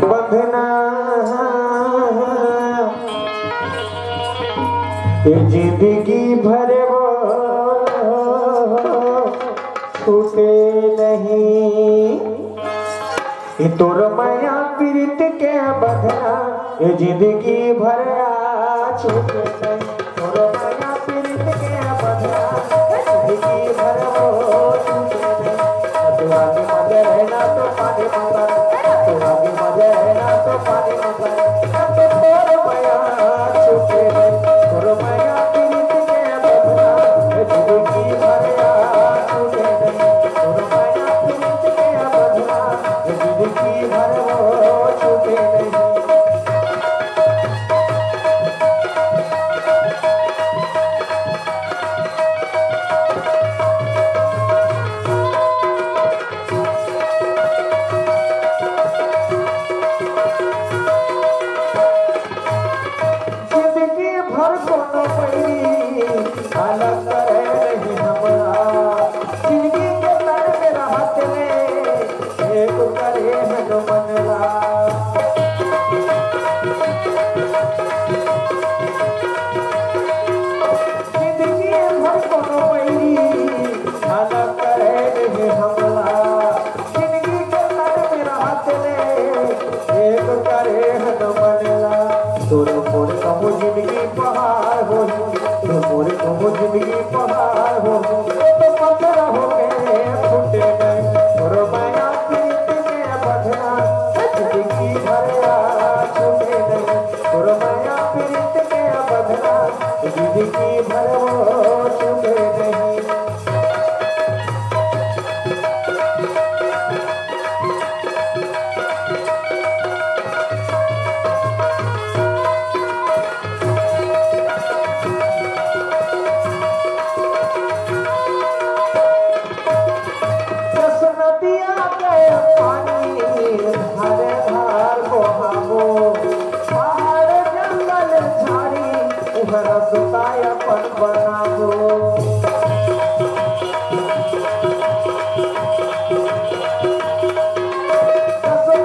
बंधना ये जिंदगी भर वो छूटे नहीं। ये तोर माया पीड़ित के बंधना ये जिंदगी भर छूटे नहीं। तोर माया पीड़ित के बंधना जिंदगी भर वो छूटे नहीं। तू आगे मजे रहना तो पानी मगर, तू आगे मजे रहना तो पानी मगर, तोर माया छूटे नहीं। तोर माया पीड़ित के बंधना जिंदगी भर छूटे नहीं। तोर माया पीड़ित के बंधना जिंदगी भर वो छूटे नहीं। जिंदगी भर कोनो पैरी अलग करे नहीं हमरा। जिंदगी के तर में रहत में एक करे मन मनला। जिंदगी भर कोनो पैरी अलग करे नहीं हमरा। जिंदगी के तर में रहत में एक करे मन मनला। तोर मोर कहूँ जिंदगी पहाड़ हो, तो मोर कहूँ जिंदगी पहाड़ हो, तो पत्थर हो गए फूटे गए। तोर माया पीड़ित के बंधना जिंदगी भर छूटे नहीं। तोर माया पीड़ित के बंधना जिंदगी भर वो छूटे नहीं। नदिया के पानी धारे धार बहावो, पहाड़ जंगल झाड़ी उहर सुताय अपन बनावो।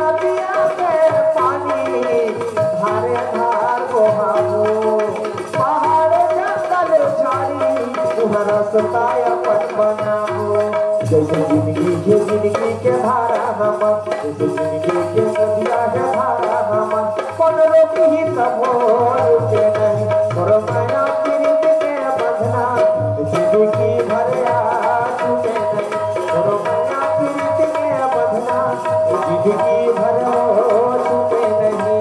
नदिया के पानी धारे धार बहावो, पहाड़ जंगल झाड़ी उहर सुताय अपन बनावो। जैसे जिंदगी के धारा नमन, जैसे जिंदगी के नदिया के धारा नमन, कौन रोकी ही सब हो रुके नहीं। तोर माया पीड़ित के बंधना जिंदगी भर छूटे नहीं। तोर माया पीड़ित के बंधना जिंदगी भर छूटे नहीं।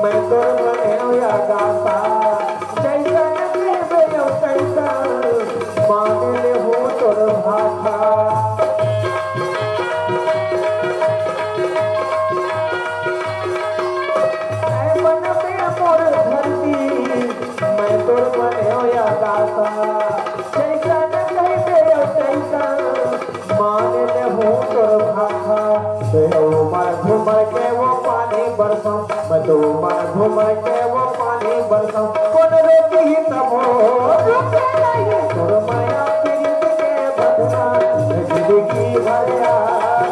मैं तोर बने या गाता जैसा नदी में यो तैसा मान ले हो तोर भाषा। मन में मोर धरती मैं तोर बने या गाता जैसा नदी में यो तैसा मान ले हो तोर भाषा। मैं घूम के वो पानी बरसा, मैं तो मैं घूम के वो पानी बरसा, कौन रोकी ही तब हो रुके नहीं। तोर माया पीड़ित के बंधना जिंदगी भर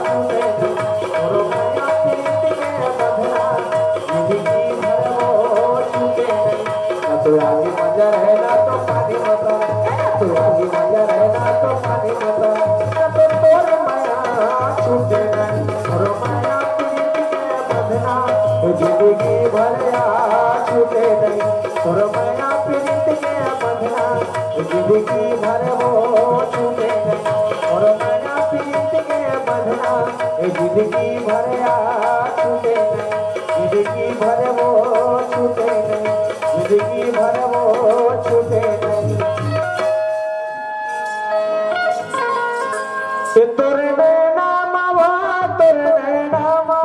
छूटे नहीं। तोर माया पीड़ित के बंधना जिंदगी भर वो छूटे नहीं। तू आगे मजा रहना तो पानी मत, तू आगे मजा रहना तो पानी मत, तो तोर माया छूटे नहीं। तोर माया जिंदगी भर छूटे नहीं। तोर माया पीड़ित के बंधना जिंदगी भर वो छूटे नहीं। तोर माया पीड़ित के बंधना जिंदगी भर छूटे नहीं। जिंदगी भर वो छूटे नहीं। जिंदगी भर वो छूटे नहीं। तोर नैना मावा तोर नैना मा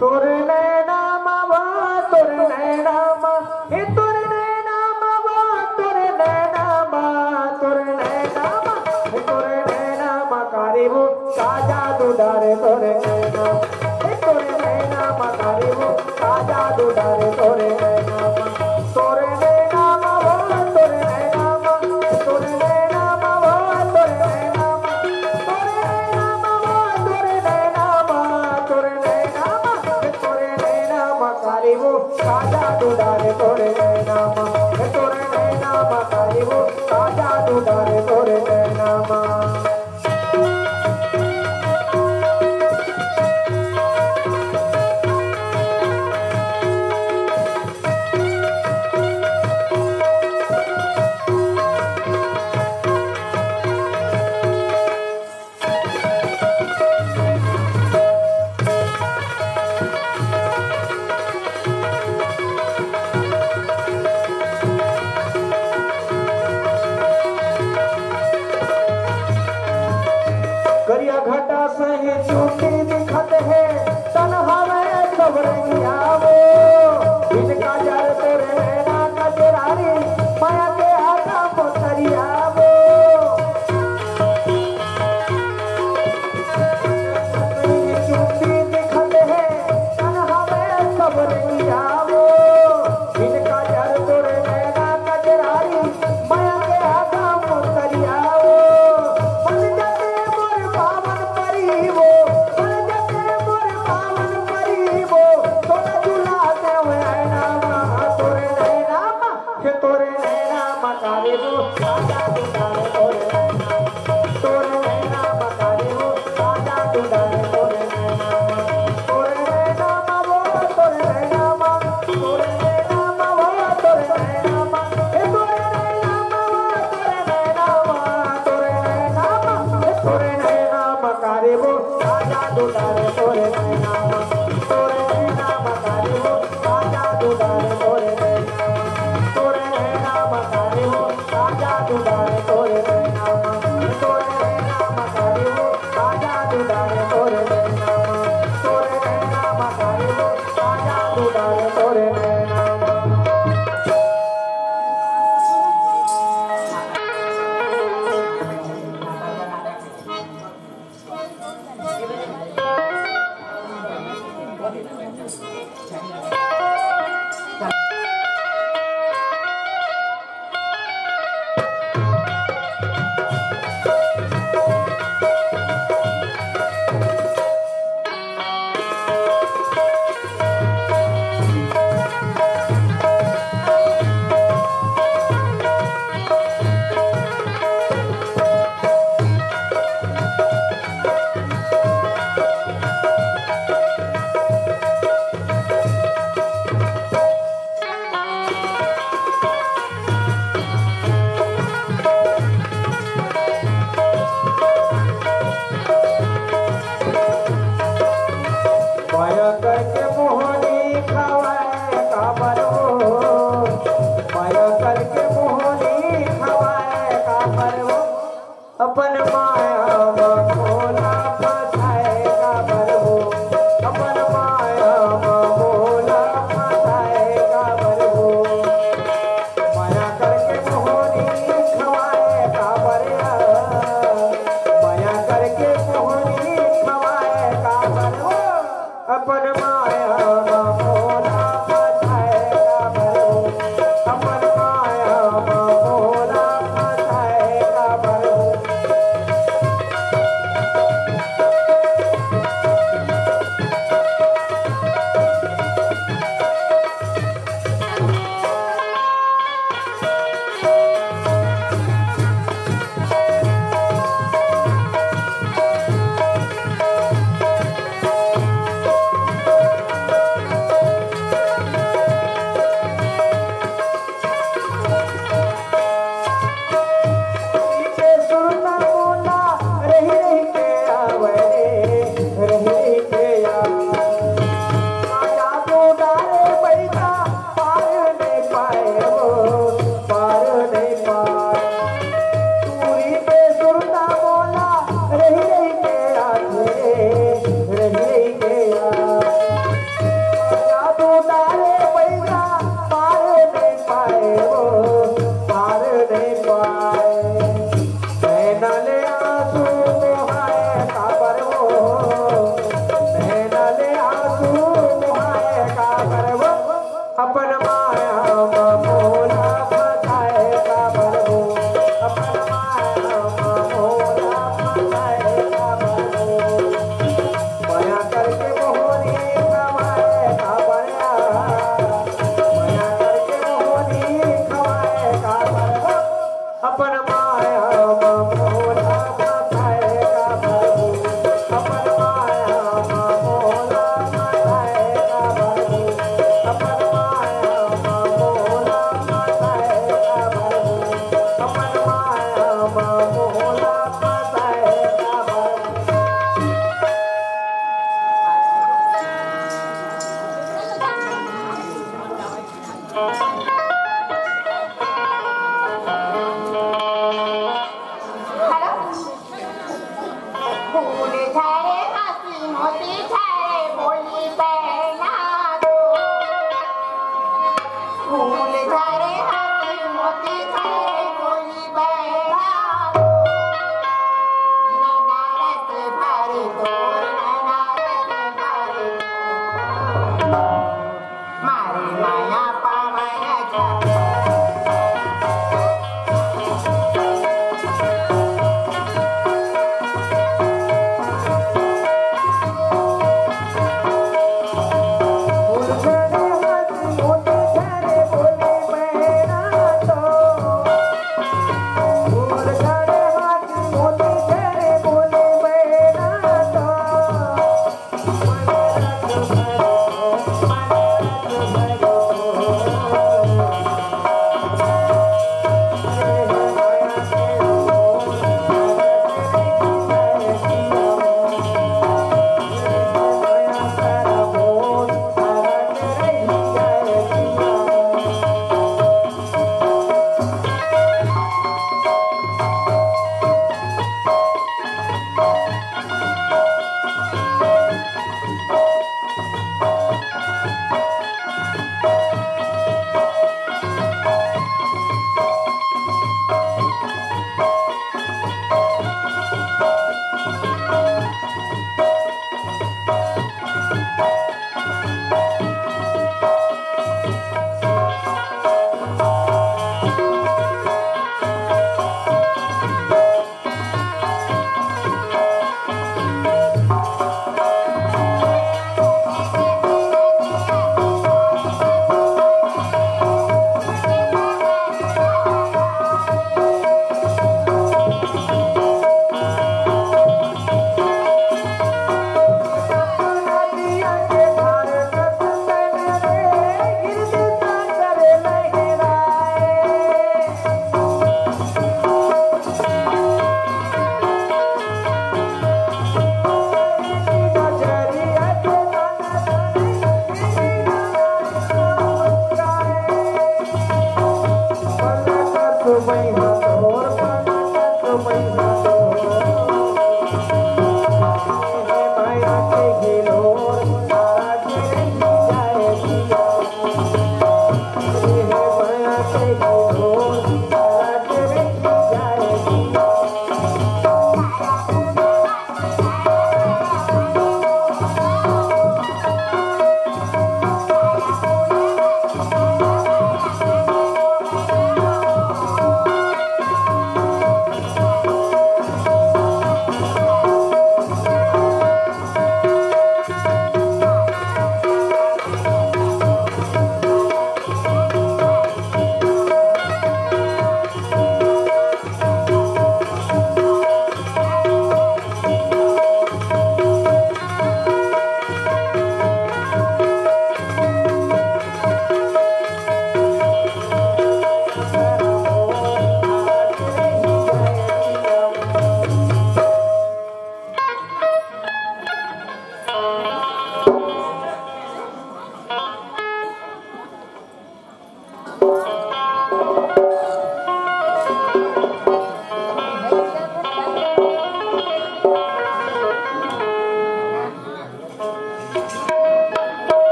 तोर नैना मावा तोर नैना मा तोर नैना मावा तोर नैना मा तोर नैना मा तोर नैना मा मकारिबू काजा दुडारे तोरे नैना तोरे नैना मकारिबू काजा दुडारे तोरे नैना तोरे नैना वो तोरे नैना तोरे नैना वो तोरे नैना तोरे नैना वो तोरे नैना तोरे नैना तोरे नैना मकारिबू काजा दुडारे तोरे नैना तोरे नैना मकारिबू काजा दुडारे तोरे नैना करिया घटा सही चूटी दिखत है तन हवे सब रंगिया वो इनका जर तोरे नैना कजरारी माया के आका पोतरिया वो चूटी दिखत है तन हवे सब रंगिया वो इनका जर तोरे नैना कजरारी माया के आका पोतरिया वो तोरे नैना मकारिबू काजा दुडारे तोरे नैना तोरे नैना मकारिबू काजा दुडारे तोरे नैना तोरे नैना वो तोरे नैना तोरे नैना वो तोरे नैना तोरे नैना वो तोरे नैना तोरे नैना तोरे नैना मकारिबू काजा दुडारे तोरे नैना तोरे नैना मकारिबू काजा दुडारे तोरे नैना तोरे नैना मकारिबू काजा दुडारे तोरे नैना तोरे नैना मकारिबू काजा दुडारे तोरे नैना तोरे नैना मकारिबू काजा दुडारे तोरे नैना माया करके मोहनी खवाए काबर वो माया करके मोहनी खवाए काबर वो अपन माया